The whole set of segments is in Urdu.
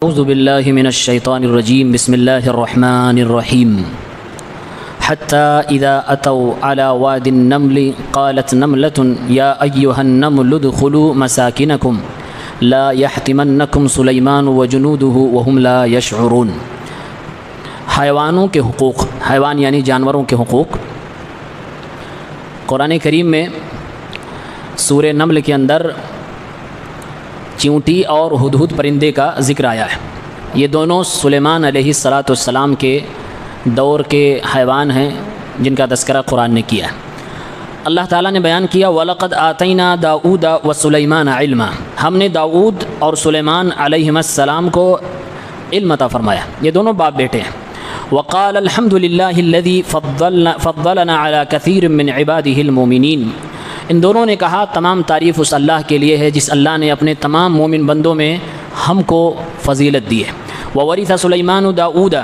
اعوذ باللہ من الشیطان الرجیم بسم اللہ الرحمن الرحیم حتی اذا اتوا على واد النمل قالت نملة یا ایہا النمل ادخلوا مساکنکم لا یحتمنکم سلیمان وجنوده وهم لا یشعرون۔ حیوانوں کے حقوق، حیوان یعنی جانوروں کے حقوق، قرآن کریم میں سورہ نمل کے اندر چیونٹی اور ہدہد پرندے کا ذکر آیا ہے۔ یہ دونوں سلیمان علیہ السلام کے دور کے حیوان ہیں جن کا تذکرہ قرآن نے کیا ہے۔ اللہ تعالیٰ نے بیان کیا وَلَقَدْ آتَيْنَا دَاؤُودَ وَسُلَيْمَانَ عِلْمًا، ہم نے داؤد اور سلیمان علیہ السلام کو علم عطا فرمایا۔ یہ دونوں باپ بیٹے ہیں۔ وَقَالَ الْحَمْدُ لِلَّهِ الَّذِي فَضَّلَنَا عَلَى كَثِيرٍ مِّنْ عِبَادِهِ الْمُؤْمِنِينَ، ان دونوں نے کہا تمام تعریف اس اللہ کے لیے ہے جس اللہ نے اپنے تمام مومن بندوں میں ہم کو فضیلت دی ہے۔ وَوَرِثَ سُلَيْمَانُ دَاؤُودَ،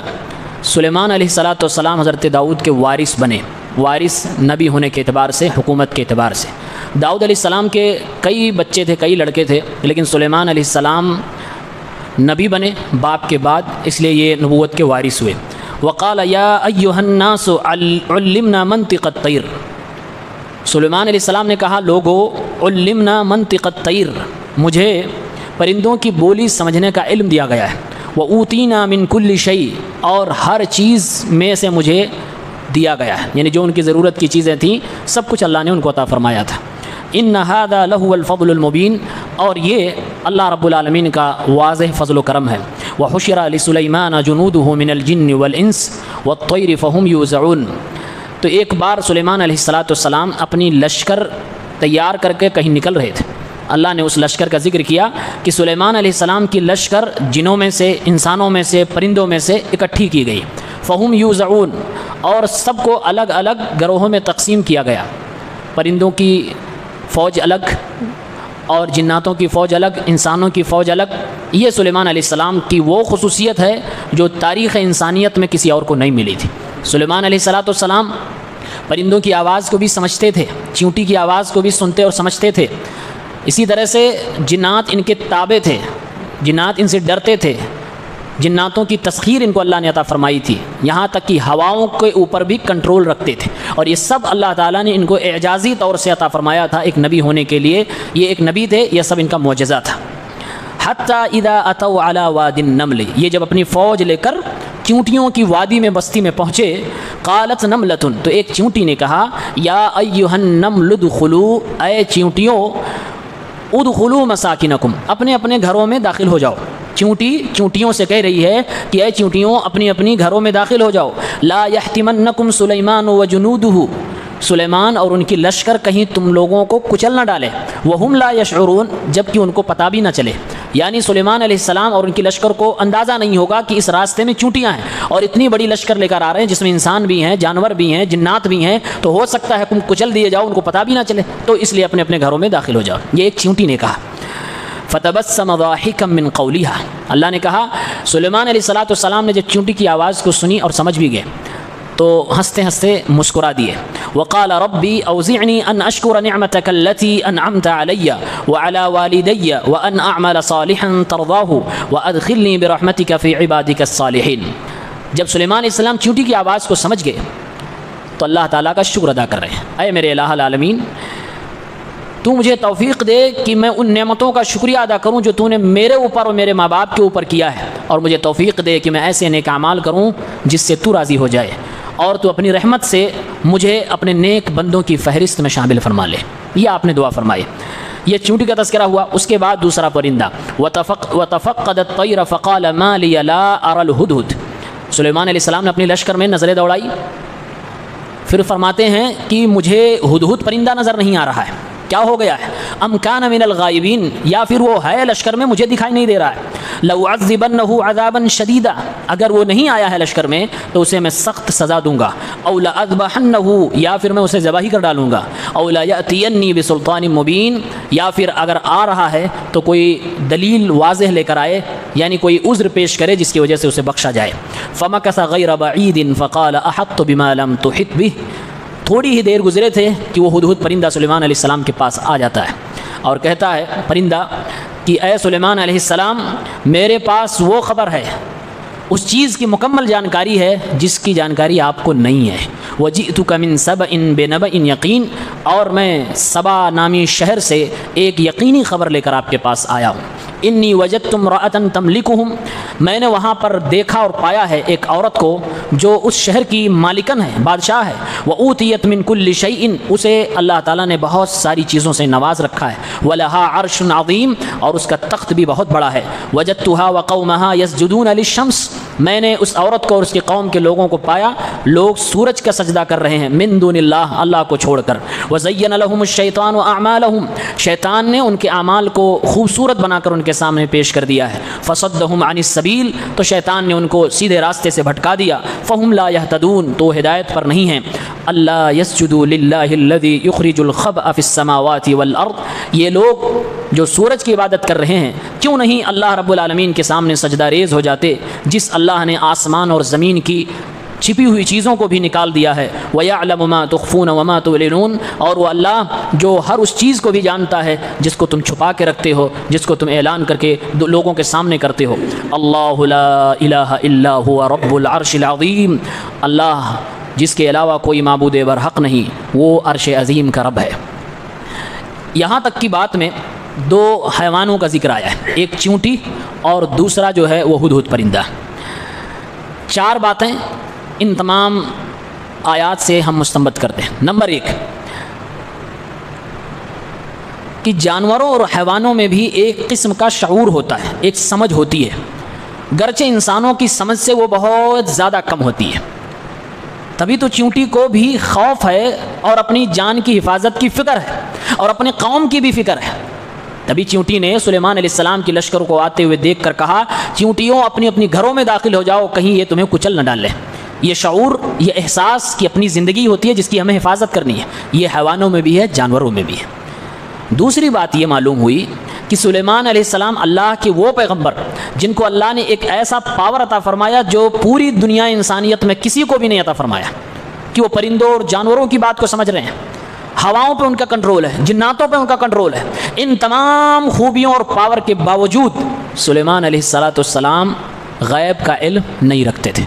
سلیمان علیہ السلام حضرت داؤد کے وارث بنے، وارث نبی ہونے کے اعتبار سے، حکومت کے اعتبار سے۔ داؤد علیہ السلام کے کئی بچے تھے، کئی لڑکے تھے، لیکن سلیمان علیہ السلام نبی بنے باپ کے بعد، اس لیے یہ نبوت کے وارث ہوئے۔ وَقَالَ يَا أَيُّهَا النَّاسُ عُلِّمْنَا مَنطِقَ الطَّيْرِ، سلیمان علیہ السلام نے کہا لوگو علمنا منطق الطیر، مجھے پرندوں کی بولی سمجھنے کا علم دیا گیا ہے۔ وَأُوتِينَا مِن كُلِّ شَيْءٍ، اور ہر چیز میں سے مجھے دیا گیا ہے، یعنی جو ان کی ضرورت کی چیزیں تھیں سب کچھ اللہ نے ان کو عطا فرمایا تھا۔ إِنَّ هَذَا لَهُوَ الْفَضْلُ الْمُبِينُ، اور یہ اللہ رب العالمین کا واضح فضل و کرم ہے۔ وَحُشِرَ لِسُلَيْمَانَ جُنُودُهُ مِنَ الْجِنِّ وَالْإِنسِ وَالطَّيْرِ فَهُمْ يُوزَعُونَ، تو ایک بار سلیمان علیہ السلام اپنی لشکر تیار کر کے کہیں نکل رہے تھے۔ اللہ نے اس لشکر کا ذکر کیا کہ سلیمان علیہ السلام کی لشکر جنوں میں سے، انسانوں میں سے، پرندوں میں سے اکٹھی کی گئی۔ فہم یوزعون، اور سب کو الگ الگ گروہوں میں تقسیم کیا گیا، پرندوں کی فوج الگ اور جناتوں کی فوج الگ، انسانوں کی فوج الگ۔ یہ سلیمان علیہ السلام کی وہ خصوصیت ہے جو تاریخ انسانیت میں کسی اور کو نہیں ملی تھی۔ سلیمان علیہ السلام پرندوں کی آواز کو بھی سمجھتے تھے، چیونٹی کی آواز کو بھی سنتے اور سمجھتے تھے۔ اسی طرح سے جنات ان کے تابع تھے، جنات ان سے ڈرتے تھے، جناتوں کی تسخیر ان کو اللہ نے عطا فرمائی تھی، یہاں تک کہ ہواؤں کے اوپر بھی کنٹرول رکھتے تھے، اور یہ سب اللہ تعالیٰ نے ان کو اعجازی طور سے عطا فرمایا تھا ایک نبی ہونے کے لیے۔ یہ ایک نبی تھے، یہ سب ان کا معجزہ تھا۔ حتیٰ اذا اتوا علی واد النمل، یہ جب اپنی فوج لے کر چیونٹیوں کی وادی میں، بستی میں پہنچے، قالت نملۃ، تو ایک چیونٹی نے کہا یا ایھا النمل ادخلوا، اے چیونٹیوں، ادخلوا مساکنکم، اپنے اپنے گھروں میں داخل ہو جاؤ۔ چیونٹیوں سے کہہ رہی ہے کہ اے چیونٹیوں اپنی اپنی گھروں میں داخل ہو جاؤ۔ لا یحتمنکم سلیمان وجنودہ، سلیمان اور ان کی لشکر کہیں تم لوگوں کو کچل نہ ڈالے۔ وہم لا یشعرون، جبکہ ان کو پتہ بھی نہ چلے، یعنی سلیمان علیہ السلام اور ان کی لشکر کو اندازہ نہیں ہوگا کہ اس راستے میں چیونٹیاں ہیں اور اتنی بڑی لشکر لے کر آ رہے ہیں جس میں انسان بھی ہیں، جانور بھی ہیں، جنات بھی ہیں، تو ہو سکتا ہے تم کچل دیے جاؤ، ان کو پتہ بھی نہ چلے، تو اس لیے اپنے اپنے گھروں میں داخل ہو جاؤ۔ یہ ایک چیونٹی نے کہا۔ فتبسم ضاحکا من قولها، اللہ نے کہا سلیمان علیہ السلام نے جب چیونٹی کی آواز کو سنی اور سمجھ بھی گئے تو ہنستے ہنستے مسکرا دیے۔ وقال ربی اوزعنی ان اشکر نعمتک التي انعمت علی وعلى والدی وان اعمل صالحا ترضاہ وادخلنی برحمتک فی عبادک الصالحین۔ جب سلیمان علیہ السلام چیونٹی کی آواز کو سمجھ گئے تو اللہ تعالیٰ کا شکر ادا کر رہے ہیں، اے میرے الہ العالمین، تو مجھے توفیق دے کہ میں ان نعمتوں کا شکریہ ادا کروں جو تو نے میرے اوپر اور میرے ماں باپ کے اوپر کیا ہے، اور مجھے توفیق دے کہ میں ایسے نیک اعمال کروں جس سے تو راضی ہو جائے، اور تو اپنی رحمت سے مجھے اپنے نیک بندوں کی فہرست میں شامل فرما لے۔ یہ آپ نے دعا فرمائی۔ یہ چیونٹی کا تذکرہ ہوا۔ اس کے بعد دوسرا پرندہ وَتَفَقَّدَ الطَّيْرَ فَقَالَ مَا لِيَ لَا أَرَى الْهُدْهُدْ، سلیمان علیہ السلام نے اپنی لشکر میں نظریں دوڑائی، پھر فرماتے ہیں کہ مجھے ہدہد پرندہ نظر نہیں آ رہا ہے، کیا ہو گیا ہے؟ ام کان من الغائبین، یا پھر وہ ہے لشکر میں مجھے دکھائی نہیں دے رہا ہے۔ لأعذبنہ عذابا شدیدا، اگر وہ نہیں آیا ہے لشکر میں تو اسے میں سخت سزا دوں گا۔ او لأذبحنہ، یا پھر میں اسے ذبح ہی کر ڈالوں گا۔ او لایأتینی بسلطان مبین، یا پھر اگر آ رہا ہے تو کوئی دلیل واضح لے کر آئے، یعنی کوئی عذر پیش کرے جس کی وجہ سے اسے بخشا جائے۔ فمکث غیر بعید فقال احطت بما لم تحط بہ، تھوڑی ہی دیر گزرے تھے کہ وہ ہدہد پرندہ سلیمان علیہ السلام کے پاس آ جاتا ہے اور کہتا ہے پرندہ کہ اے سلیمان علیہ السلام میرے پاس وہ خبر ہے، اس چیز کی مکمل جانکاری ہے جس کی جانکاری آپ کو نہیں ہے۔ وَجِئْتُكَ مِن سَبَإٍ بِنَبَإٍ یقین، اور میں سبا نامی شہر سے ایک یقینی خبر لے کر آپ کے پاس آیا ہوں۔ انی وجدت امرأۃ تملکہم، میں نے وہاں پر دیکھا اور پایا ہے ایک عورت کو جو اس شہر کی مالکن ہے، بادشاہ ہے۔ وَأُوتِيَتْ مِن كُلِّ شَيْءٍ، اسے اللہ تعالیٰ نے بہت ساری چیزوں سے نواز رکھا ہے۔ وَلَهَا عَرْشٌ عَظِيمٌ، اور اس کا تخت بھی بہت بڑا ہے۔ وَجَدتُّهَا وَقَوْمَهَا يَسْجُدُونَ لِلشَّمْسِ، میں نے اس عورت کو اور اس کی قوم کے لوگوں کو پایا، لوگ سورج کا سجدہ کر رہے ہیں، من دون اللہ، اللہ کو چھوڑ کر۔ وَزَيَّنَ لَهُمُ الشَّيْطَانُ أَعْمَالَهُمْ، شیطان نے ان کے اعمال کو خوبصورت بنا کر ان کے سامنے پیش کر دیا ہے۔ فَصَدَّهُمْ عَنِ السَّبِيلِ، تو شیطان نے ان کو سیدھے راستے سے بھٹکا دیا۔ فَهُمْ لَا يَهْتَدُونَ، تو ہدایت پر نہیں ہیں۔ اللہ يَسْجُدُوا لِلَّهِ الَّذِي يُخْرِجُ الْخَبْءَ فِي السَّمَاوَاتِ وَالْأَرْضِ، یہ لوگ جو سورج کی عبادت کر رہے ہیں کیوں نہیں اللہ رب العالمین کے سامنے سجدہ ریز ہو جاتے، جس اللہ نے آسمان اور زمین کی چھپی ہوئی چیزوں کو بھی نکال دیا ہے۔ وَيَعْلَمُ مَا تُخْفُونَ وَمَا تُعْلِنُونَ، اور وہ اللہ جو ہر اس چیز کو بھی جانتا ہے جس کو تم چھپا کے رکھتے ہو، جس کو تم اعلان کر کے لوگوں کے سامنے کرتے ہو۔ اللہ لا الہ الا هو رب العرش العظیم، اللہ جس کے علاوہ کوئی معبود برحق نہیں، وہ عرش عظیم کا رب ہے۔ یہاں تک کی بات میں دو حیوانوں کا ذکر آیا ہے، ایک چونٹی اور دوسرا جو ہے وہ ہدہد پرندہ۔ چار باتیں ان تمام آیات سے ہم مستنبط کرتے ہیں۔ نمبر ایک کہ جانوروں اور حیوانوں میں بھی ایک قسم کا شعور ہوتا ہے، ایک سمجھ ہوتی ہے، گرچہ انسانوں کی سمجھ سے وہ بہت زیادہ کم ہوتی ہے۔ تبھی تو چونٹی کو بھی خوف ہے اور اپنی جان کی حفاظت کی فکر ہے اور اپنی قوم کی بھی فکر ہے۔ تبھی چونٹی نے سلیمان علیہ السلام کی لشکر کو آتے ہوئے دیکھ کر کہا، چونٹیوں اپنی اپنی گھروں میں داخل ہو جاؤ، کہیں یہ تمہیں کچل نہ ڈال لیں۔ یہ شعور، یہ احساس کہ اپنی زندگی ہوتی ہے جس کی ہمیں حفاظت کرنی ہے، یہ حیوانوں میں بھی ہے، جانوروں میں بھی ہے۔ دوسری بات یہ معلوم ہوئی کہ سلیمان علیہ السلام اللہ کے وہ پیغمبر جن کو اللہ نے ایک ایسا پاور عطا فرمایا جو پوری دنیا انسانیت میں کسی کو بھی نہیں عطا فرمایا، کہ وہ پرندوں اور جانوروں کی بات کو سمجھ رہے ہیں، ہواؤں پہ ان کا کنٹرول ہے، جناتوں پہ ان کا کنٹرول ہے۔ ان تمام خوبیوں اور پاور کے باوجود سلیمان علیہ السلام غیب کا علم نہیں رکھتے تھے۔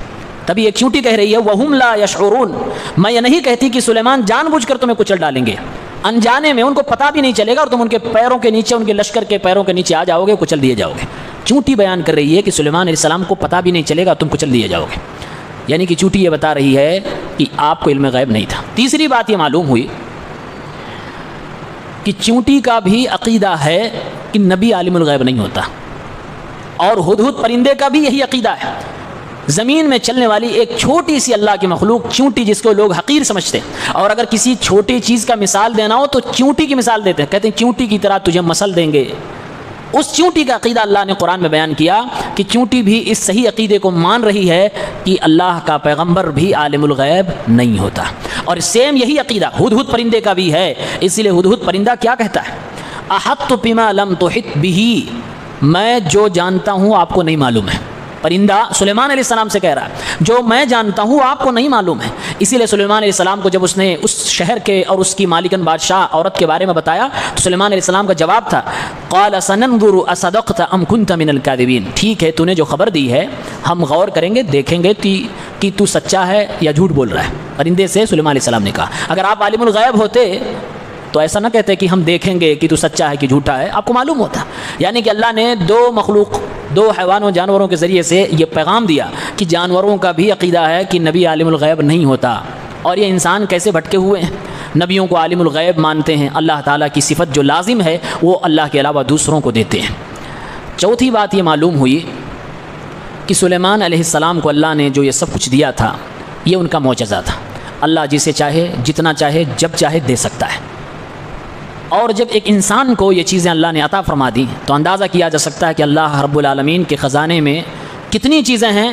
تبھی ایک چونٹی کہہ رہی ہے وَهُمْ لَا يَشْعُرُونَ، میں یہ نہیں کہتی کہ سلیمان جان بوجھ کر تمہیں کچل ڈالیں گے، انجانے میں ان کو پتہ بھی نہیں چلے گا اور تم ان کے پیروں کے نیچے، ان کے لشکر کے پیروں کے نیچے آ جاؤ گے، کچل دیے جاؤ گے۔ چونٹی بیان کر رہی ہے کہ سلیمان علیہ السلام کو پتہ بھی نہیں چلے گا، تم کچل دیے جاؤ گے، یعنی کہ چونٹی یہ بتا رہی ہے کہ آپ کو علم غیب نہیں تھا۔ تیسری بات یہ معلوم ہوئی کہ چونٹی کا بھی عقیدہ ہے کہ نبی عالم الغیب نہیں ہوتا، اور ہدہد پرندے کا بھی یہی عقیدہ ہے۔ زمین میں چلنے والی ایک چھوٹی سی اللہ کی مخلوق چونٹی، جس کو لوگ حقیر سمجھتے ہیں، اور اگر کسی چھوٹی چیز کا مثال دینا ہو تو چونٹی کی مثال دیتے ہیں، کہتے ہیں چونٹی کی طرح تجھے مسل دیں گے۔ اس چونٹی کا عقیدہ اللہ نے قرآن میں بیان کیا کہ چونٹی بھی اس صحیح عقیدے کو مان رہی ہے کہ اللہ کا پیغمبر بھی عالم الغیب نہیں ہوتا، اور سیم یہی عقیدہ ہدہد پرندے کا بھی ہے۔ اسی لیے ہدہد پرندہ کیا کہتا ہے، احط بما لم تحط به، میں جو جانتا ہوں آپ کو نہیں معلوم ہے۔ پرندہ سلیمان علیہ السلام سے کہہ رہا ہے جو میں جانتا ہوں آپ کو نہیں معلوم ہے۔ اسی لیے سلیمان علیہ السلام کو جب اس نے اس شہر کے اور اس کی مالکن بادشاہ عورت کے بارے میں بتایا تو سلیمان علیہ السلام کا جواب تھا قال سننظر اصدقت ام كنت من الكاذبین، ٹھیک ہے تو نے جو خبر دی ہے ہم غور کریں گے، دیکھیں گے کہ تو سچا ہے یا جھوٹ بول رہا ہے۔ پرندے سے سلیمان علیہ السلام نے کہا اگر آپ عالم الغیب ہوتے تو ایسا نہ کہتے کہ ہم دیکھیں گے کہ تو سچا ہے کہ جھوٹا ہے، آپ کو معلوم ہوتا۔ یعنی کہ اللہ نے دو حیوانوں جانوروں کے ذریعے سے یہ پیغام دیا کہ جانوروں کا بھی عقیدہ ہے کہ نبی عالم الغیب نہیں ہوتا، اور یہ انسان کیسے بھٹکے ہوئے ہیں، نبیوں کو عالم الغیب مانتے ہیں، اللہ تعالیٰ کی صفت جو لازم ہے وہ اللہ کے علاوہ دوسروں کو دیتے ہیں۔ چوتھی بات یہ معلوم ہوئی کہ سلیمان علیہ السلام کو اللہ نے جو یہ سب کچھ دیا تھا یہ ان کا معجزہ تھا۔ اللہ جسے چاہے جتنا چاہے جب چاہے دے سکتا ہے، اور جب ایک انسان کو یہ چیزیں اللہ نے عطا فرما دی تو اندازہ کیا جا سکتا ہے کہ اللہ رب العالمین کے خزانے میں کتنی چیزیں ہیں،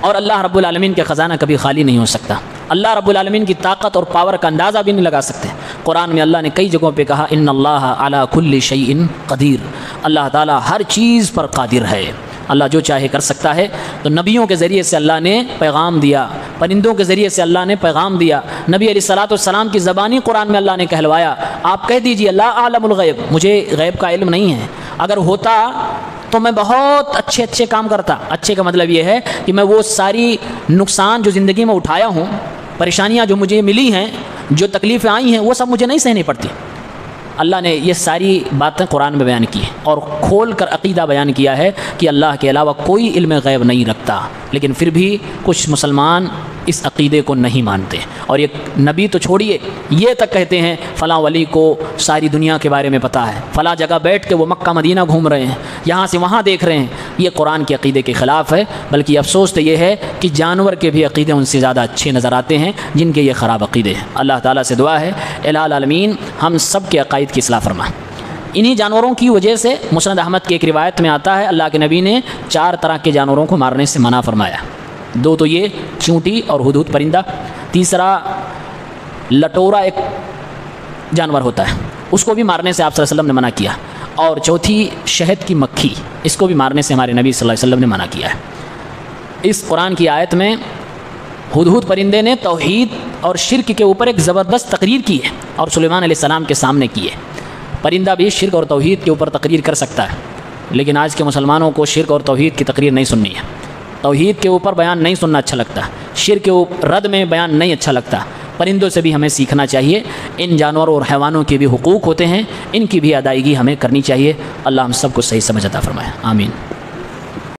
اور اللہ رب العالمین کے خزانہ کبھی خالی نہیں ہو سکتا۔ اللہ رب العالمین کی طاقت اور پاور کا اندازہ بھی نہیں لگا سکتے۔ قرآن میں اللہ نے کئی جگہوں پہ کہا ان اللہ علی کل شیء قدیر، اللہ تعالیٰ ہر چیز پر قادر ہے، اللہ جو چاہے کر سکتا ہے۔ تو نبیوں کے ذریعے سے اللہ نے پیغام دیا، پرندوں کے ذریعے سے اللہ نے پیغام دیا، نبی علیہ الصلوۃ والسلام کی زبانی قرآن میں اللہ نے کہلوایا آپ کہہ دیجیے لا اعلم الغیب، مجھے غیب کا علم نہیں ہے، اگر ہوتا تو میں بہت اچھے اچھے کام کرتا. اچھے کا مطلب یہ ہے کہ میں وہ ساری نقصان جو زندگی میں اٹھایا ہوں، پریشانیاں جو مجھے ملی ہیں، جو تکلیفیں آئی ہیں، وہ سب مجھے نہیں سہنی پڑتی. اللہ نے یہ ساری باتیں قرآن میں بیان کی ہیں اور کھول کر عقیدہ بیان کیا ہے کہ اللہ کے علاوہ کوئی علم غیب نہیں رکھتا. لیکن پھر بھی کچھ مسلمان اس عقیدے کو نہیں مانتے، اور یہ نبی تو چھوڑیے، یہ تک کہتے ہیں فلاں ولی کو ساری دنیا کے بارے میں پتہ ہے، فلاں جگہ بیٹھ کے وہ مکہ مدینہ گھوم رہے ہیں، یہاں سے وہاں دیکھ رہے ہیں. یہ قرآن کے عقیدے کے خلاف ہے. بلکہ افسوس تو یہ ہے کہ جانور کے بھی عقیدے ان سے زیادہ اچھے نظر آتے ہیں جن کے یہ خراب عقیدے ہیں. اللہ تعالیٰ سے دعا ہے الہ العالمین ہم سب کے عقائد کی اصلاح فرمائے. انہی جانوروں کی وجہ سے مسند احمد کی ایک روایت میں آتا ہے اللہ کے نبی نے 4 طرح کے جانوروں کو مارنے سے منع فرمایا. 2 تو یہ چونٹی اور ہدہد پرندہ، تیسرا لٹورا ایک جانور ہوتا ہے، اس کو بھی مارنے سے آپ صلی اللہ علیہ وسلم نے منع کیا، اور چوتھی شہد کی مکھی، اس کو بھی مارنے سے ہمارے نبی صلی اللہ علیہ وسلم نے منع کیا ہے. اس قرآن کی آیت میں ہدہد پرندے نے توحید اور شرک کے اوپر ایک زبردست تقریر کی ہے اور سلیمان علیہ السلام کے سامنے کی ہے. پرندہ بھی شرک اور توحید کے اوپر تقریر کر سکتا ہے، لیکن آج کے مسلمانوں کو شرک اور توحید کی تقریر نہیں سننی ہے. توحید کے اوپر بیان نہیں سننا اچھا لگتا، شرک کے رد میں بیان نہیں اچھا لگتا. پرندوں سے بھی ہمیں سیکھنا چاہیے. ان جانوروں اور حیوانوں کے بھی حقوق ہوتے ہیں، ان کی بھی ادائیگی ہمیں کرنی چاہیے. اللہ ہم سب کو صحیح سمجھ عطا فرمائے. آمین.